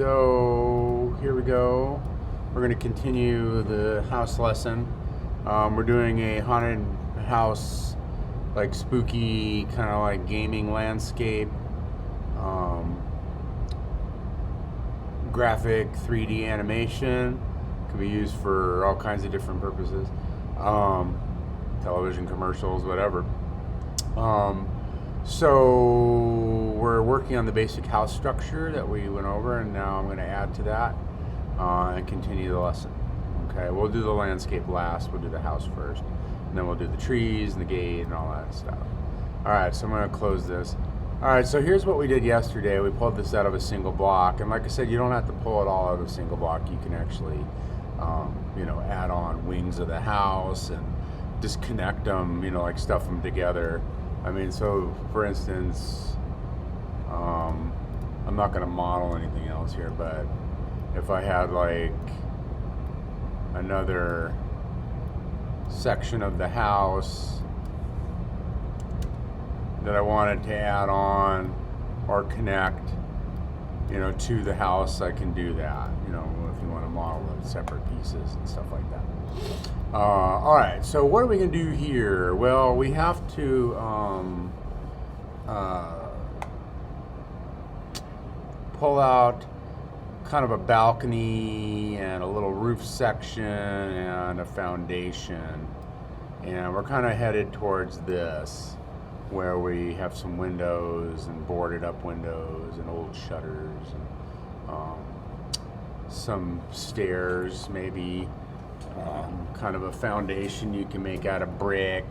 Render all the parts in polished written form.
So here we go. We're going to continue the house lesson. We're doing a haunted house, like spooky, kind of like gaming landscape, um, graphic 3D animation. Can be used for all kinds of different purposes, um, television commercials, whatever. Um, so we're working on the basic house structure that we went over, and now I'm going to add to that and continue the lesson. Okay, we'll do the landscape last. We'll do the house first, and then we'll do the trees and the gate and all that stuff. All right, so I'm going to close this. All right, so here's what we did yesterday. We pulled this out of a single block, and like I said, you don't have to pull it all out of a single block. You can actually, add on wings of the house and just connect them, like stuff them together. I mean, so for instance, I'm not going to model anything else here, but if I had like another section of the house that I wanted to add on or connect, to the house, I can do that, if you want to model it separate pieces and stuff like that. All right, so what are we going to do here? Well, we have to pull out kind of a balcony and a little roof section and a foundation. And we're kind of headed towards this, where we have some windows and boarded up windows and old shutters and some stairs, maybe kind of a foundation you can make out of brick,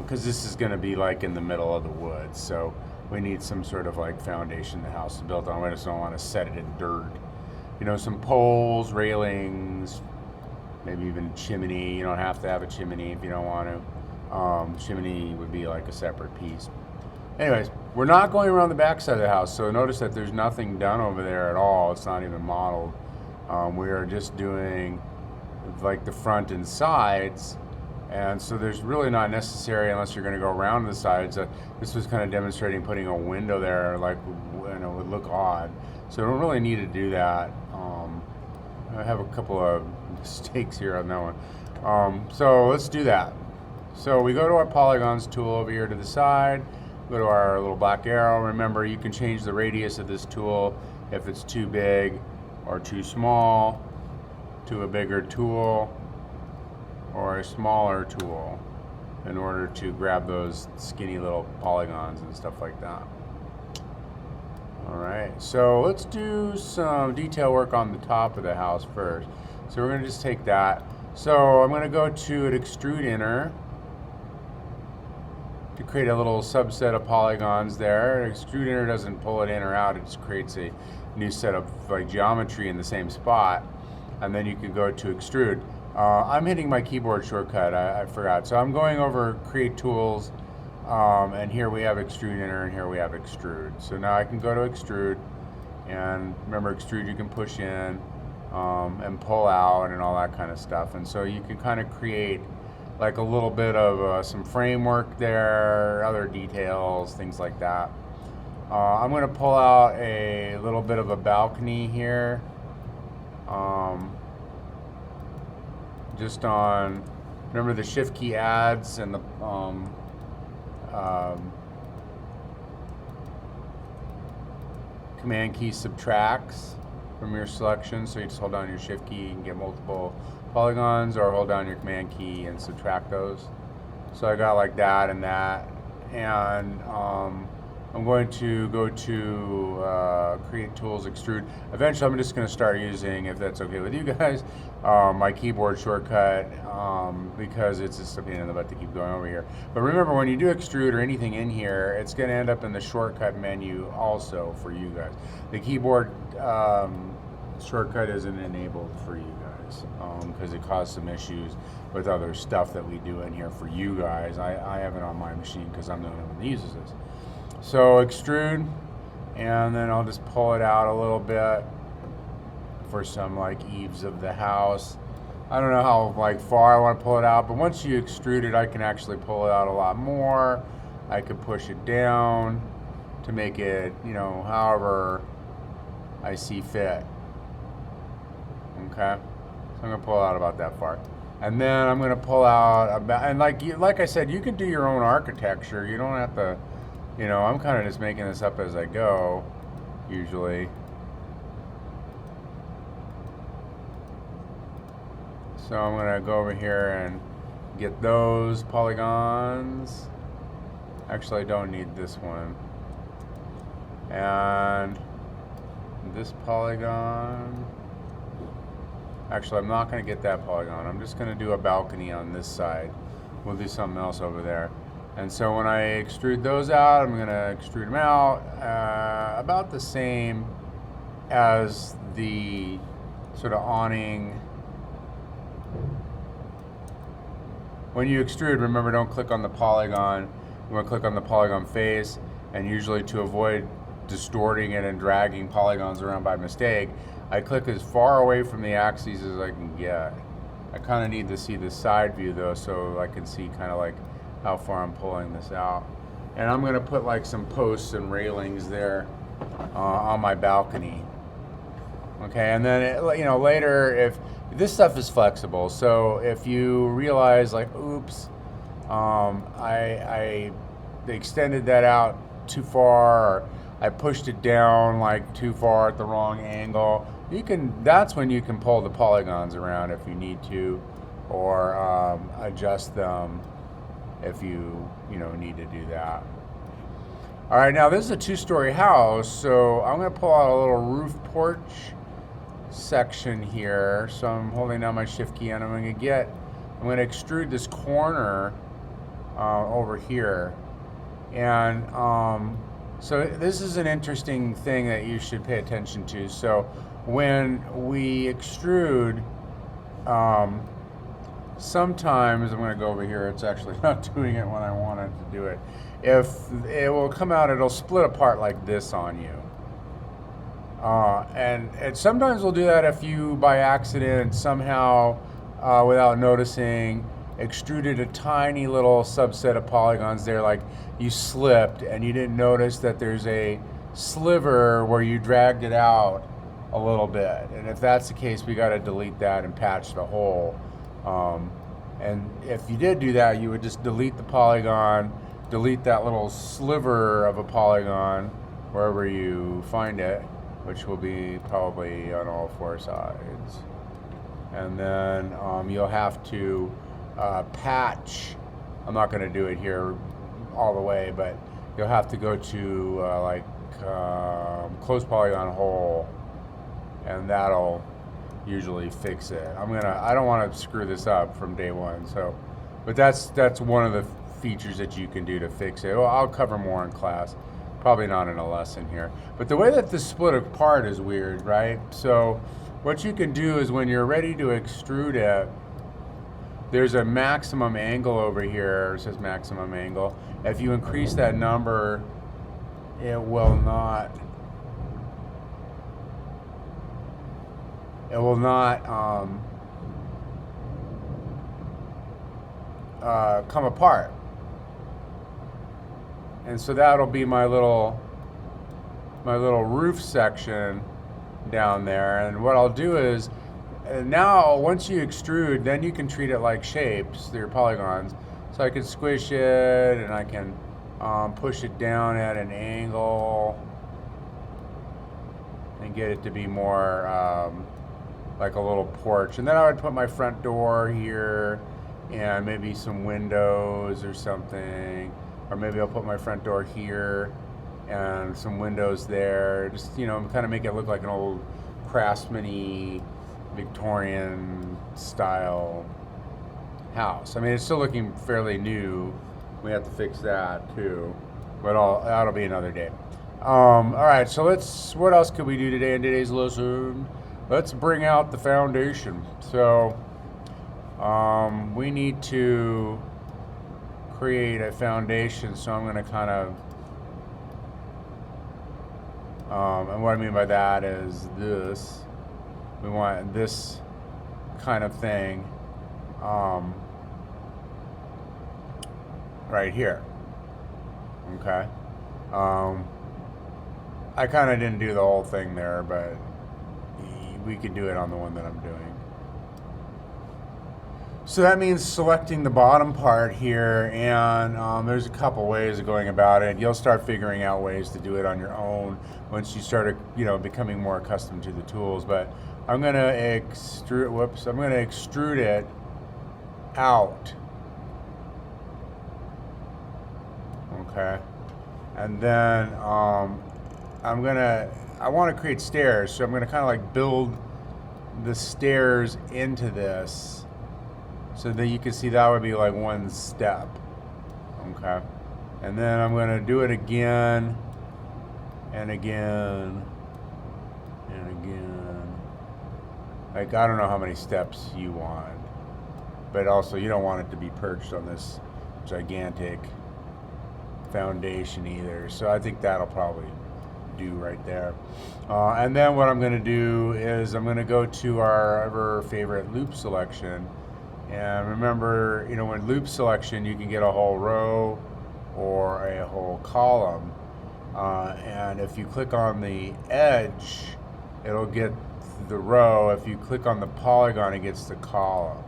because this is going to be like in the middle of the woods, so we need some sort of like foundation the house is built on. We just don't want to set it in dirt. Some poles, railings, maybe even a chimney. You don't have to have a chimney if you don't want to. Chimney would be like a separate piece. Anyways, we're not going around the back side of the house, so notice that there's nothing done over there at all. It's not even modeled. We are just doing like the front and sides, and so there's really not necessary unless you're going to go around the sides. This was kind of demonstrating putting a window there, like, it would look odd, so we don't really need to do that. I have a couple of mistakes here on that one, so let's do that. So we go to our polygons tool over here to the side, go to our little black arrow. Remember, you can change the radius of this tool if it's too big or too small, to a bigger tool or a smaller tool, in order to grab those skinny little polygons and stuff like that. All right, so let's do some detail work on the top of the house first. So we're going to just take that. So I'm going to go to an extrude inner to create a little subset of polygons there. Extrude inner doesn't pull it in or out, it just creates a new set of like geometry in the same spot. And then you can go to extrude. I'm hitting my keyboard shortcut, I forgot. So I'm going over create tools, and here we have extrude inner and here we have extrude. So now I can go to extrude, and remember, extrude you can push in and pull out and all that kind of stuff. And so you can kind of create like a little bit of some framework there, other details, things like that. I'm going to pull out a little bit of a balcony here. Just on, remember the shift key adds and the command key subtracts from your selection. So you just hold down your shift key and get multiple polygons, or hold down your command key and subtract those. So I got like that and that, and I'm going to go to create tools, extrude. Eventually I'm just going to start using, if that's okay with you guys, my keyboard shortcut, because it's just a pain in the butt to keep going over here. But remember, when you do extrude or anything in here, it's going to end up in the shortcut menu also for you guys. The keyboard shortcut isn't enabled for you guys because it caused some issues with other stuff that we do in here for you guys. I have it on my machine because I'm the only one that uses this. So extrude, and then I'll just pull it out a little bit for some like eaves of the house. I don't know how like far I want to pull it out, but once you extrude it, I can actually pull it out a lot more. I could push it down to make it, however I see fit. Okay, so I'm gonna pull out about that far, and then I'm gonna pull out about, and like I said, you can do your own architecture. You don't have to, I'm kind of just making this up as I go, usually. So I'm gonna go over here and get those polygons. Actually, I don't need this one. And this polygon. Actually, I'm not going to get that polygon. I'm just going to do a balcony on this side. We'll do something else over there. And so when I extrude those out, I'm going to extrude them out about the same as the sort of awning. When you extrude, remember, don't click on the polygon. You want to click on the polygon face, and usually to avoid distorting it and dragging polygons around by mistake, I click as far away from the axes as I can get. I kind of need to see the side view though, so I can see kind of like how far I'm pulling this out. And I'm going to put like some posts and railings there on my balcony. Okay, and then later, if this stuff is flexible, so if you realize like, oops, I extended that out too far, or I pushed it down like too far at the wrong angle, that's when you can pull the polygons around if you need to, or adjust them if you need to do that. All right, now this is a 2-story house, so I'm going to pull out a little roof porch section here. So I'm holding down my shift key, and I'm going to extrude this corner over here. And so this is an interesting thing that you should pay attention to. So when we extrude, sometimes, I'm going to go over here, it's actually not doing it when I want it to do it. If it will come out, it'll split apart like this on you. And sometimes we'll do that if you, by accident, somehow, without noticing, extruded a tiny little subset of polygons there, like you slipped and you didn't notice that there's a sliver where you dragged it out a little bit. And if that's the case, we got to delete that and patch the hole. And if you did do that, you would just delete the polygon, delete that little sliver of a polygon wherever you find it, which will be probably on all 4 sides. And then you'll have to patch. I'm not going to do it here all the way, but you'll have to go to close polygon hole, and that'll usually fix it. I don't want to screw this up from day one. But that's one of the features that you can do to fix it. Well, I'll cover more in class, probably not in a lesson here. But the way that this split apart is weird, right? So what you can do is when you're ready to extrude it, there's a maximum angle over here. It says maximum angle. If you increase that number, it will not come apart. And so that'll be my little roof section down there. And what I'll do is, now once you extrude, then you can treat it like shapes, your polygons. So I can squish it, and I can push it down at an angle and get it to be more like a little porch. And then I would put my front door here and maybe some windows or something. Or maybe I'll put my front door here and some windows there. Just, kind of make it look like an old craftsman-y Victorian style house. I mean, it's still looking fairly new. We have to fix that too, but that'll be another day. All right, so what else could we do today in today's lesson? Let's bring out the foundation. So we need to create a foundation. So I'm going to kind of, and what I mean by that is this. We want this kind of thing right here. Okay. I kind of didn't do the whole thing there, but we could do it on the one that I'm doing. So that means selecting the bottom part here, and there's a couple ways of going about it. You'll start figuring out ways to do it on your own once you start, becoming more accustomed to the tools. But I'm going to extrude. Whoops! I'm going to extrude it out. Okay, and then I want to create stairs, so I'm going to kind of like build the stairs into this. So that you can see that would be like one step, okay? And then I'm gonna do it again, and again, and again. Like, I don't know how many steps you want, but also you don't want it to be perched on this gigantic foundation either. So I think that'll probably do right there. And then what I'm gonna do is I'm gonna go to our ever favorite loop selection. And remember, with loop selection, you can get a whole row or a whole column. And if you click on the edge, it'll get the row. If you click on the polygon, it gets the column.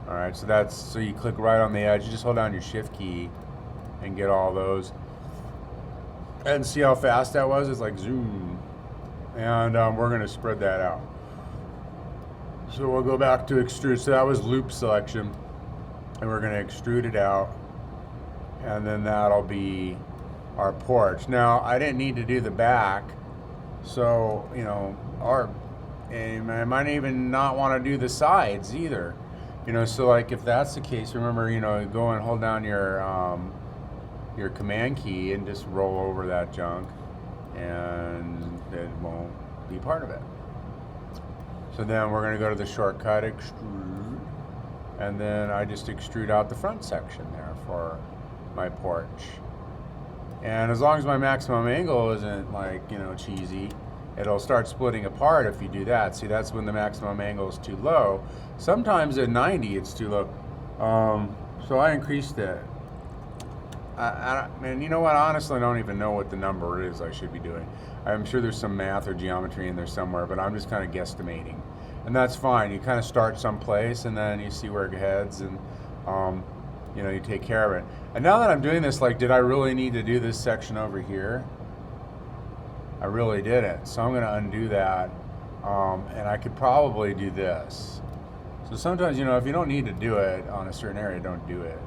All right, so you click right on the edge. You just hold down your shift key and get all those. And see how fast that was? It's like zoom. And we're gonna spread that out. So we'll go back to extrude. So that was loop selection, and we're going to extrude it out, and then that'll be our porch. Now, I didn't need to do the back, so and I might even not want to do the sides either. So like if that's the case, remember, go and hold down your command key and just roll over that junk, and it won't be part of it. So then we're going to go to the shortcut, extrude, and then I just extrude out the front section there for my porch. And as long as my maximum angle isn't like, cheesy, it'll start splitting apart if you do that. See, that's when the maximum angle is too low. Sometimes at 90 it's too low. So I increased it. And you know what? Honestly, I don't even know what the number is I should be doing. I'm sure there's some math or geometry in there somewhere, but I'm just kind of guesstimating. And that's fine. You kind of start someplace, and then you see where it heads, and you take care of it. And now that I'm doing this, like, did I really need to do this section over here? I really didn't. So I'm going to undo that, and I could probably do this. So sometimes, if you don't need to do it on a certain area, don't do it.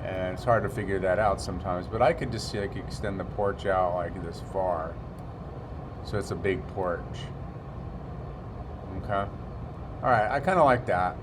And it's hard to figure that out sometimes, but I could just extend the porch out like this far, so it's a big porch. Okay, all right, I kind of like that,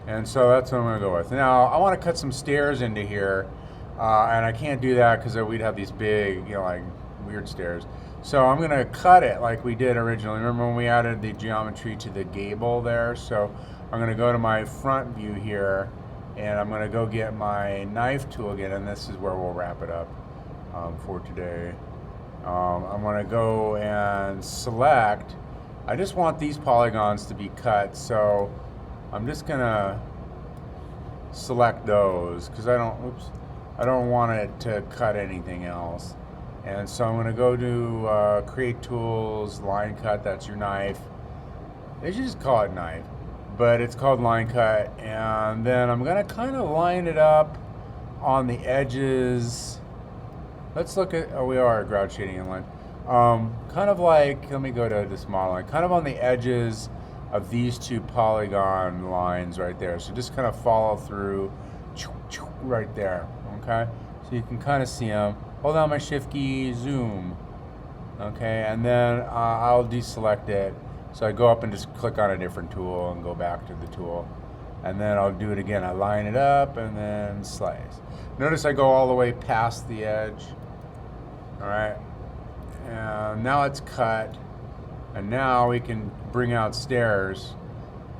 and so that's what I'm gonna go with. Now I want to cut some stairs into here, and I can't do that because we'd have these big, like weird stairs. So I'm gonna cut it like we did originally. Remember when we added the geometry to the gable there? So I'm gonna go to my front view here, and I'm going to go get my knife tool again, and this is where we'll wrap it up for today. I'm going to go and select. I just want these polygons to be cut, so I'm just going to select those because I don't want it to cut anything else. And so I'm going to go to Create Tools, Line Cut. That's your knife. They should just call it knife, but it's called line cut. And then I'm gonna kind of line it up on the edges. Let's look at, we are grout shading in line. Kind of like, let me go to this modeling, kind of on the edges of these two polygon lines right there. So just kind of follow through right there, okay? So you can kind of see them. Hold down my shift key, zoom, okay? And then I'll deselect it. So I go up and just click on a different tool and go back to the tool. And then I'll do it again. I line it up and then slice. Notice I go all the way past the edge. All right. And now it's cut. And now we can bring out stairs.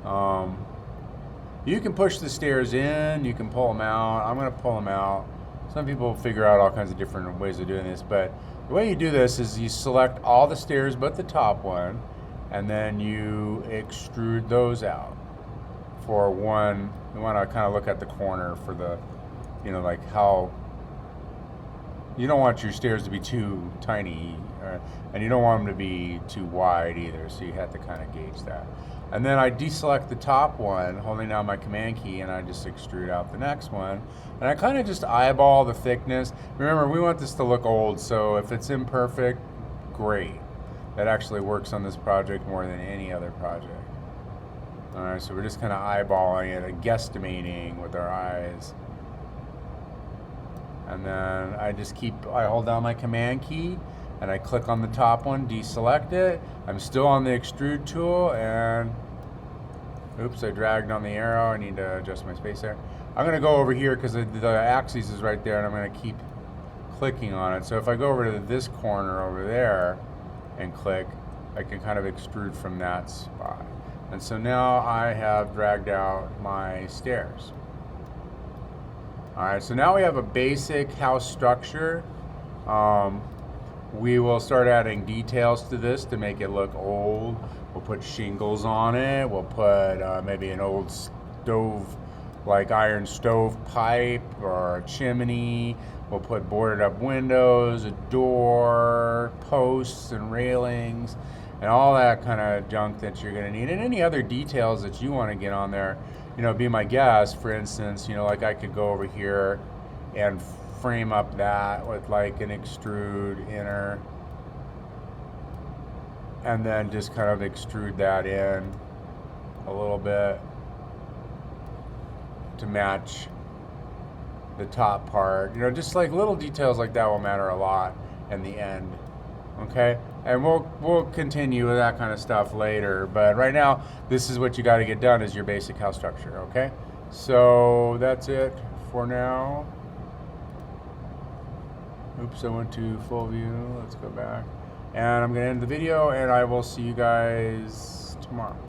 You can push the stairs in. You can pull them out. I'm going to pull them out. Some people figure out all kinds of different ways of doing this. But the way you do this is you select all the stairs but the top one. And then you extrude those out for one. You want to kind of look at the corner for the, like how, you don't want your stairs to be too tiny And you don't want them to be too wide either, so you have to kind of gauge that. And then I deselect the top one, holding down my command key, and I just extrude out the next one. And I kind of just eyeball the thickness. Remember, we want this to look old, so if it's imperfect, great. That actually works on this project more than any other project. All right, so we're just kind of eyeballing it, guesstimating with our eyes. And then I hold down my command key, and I click on the top one, deselect it. I'm still on the extrude tool, and oops, I dragged on the arrow. I need to adjust my space there. I'm gonna go over here because the axis is right there, and I'm gonna keep clicking on it. So if I go over to this corner over there and click, I can kind of extrude from that spot. And so now I have dragged out my stairs. All right, so now we have a basic house structure. We will start adding details to this to make it look old. We'll put shingles on it. We'll put maybe an old stove, like iron stove pipe or a chimney. We'll put boarded up windows, a door, posts and railings, and all that kind of junk that you're gonna need. And any other details that you wanna get on there, be my guest. For instance, like I could go over here and frame up that with like an extrude inner, and then just kind of extrude that in a little bit to match the top part. Just like little details like that will matter a lot in the end. Okay, and we'll continue with that kind of stuff later, but right now this is what you got to get done, is your basic house structure. Okay, so that's it for now. Oops, I went to full view. Let's go back, and I'm gonna end the video, and I will see you guys tomorrow.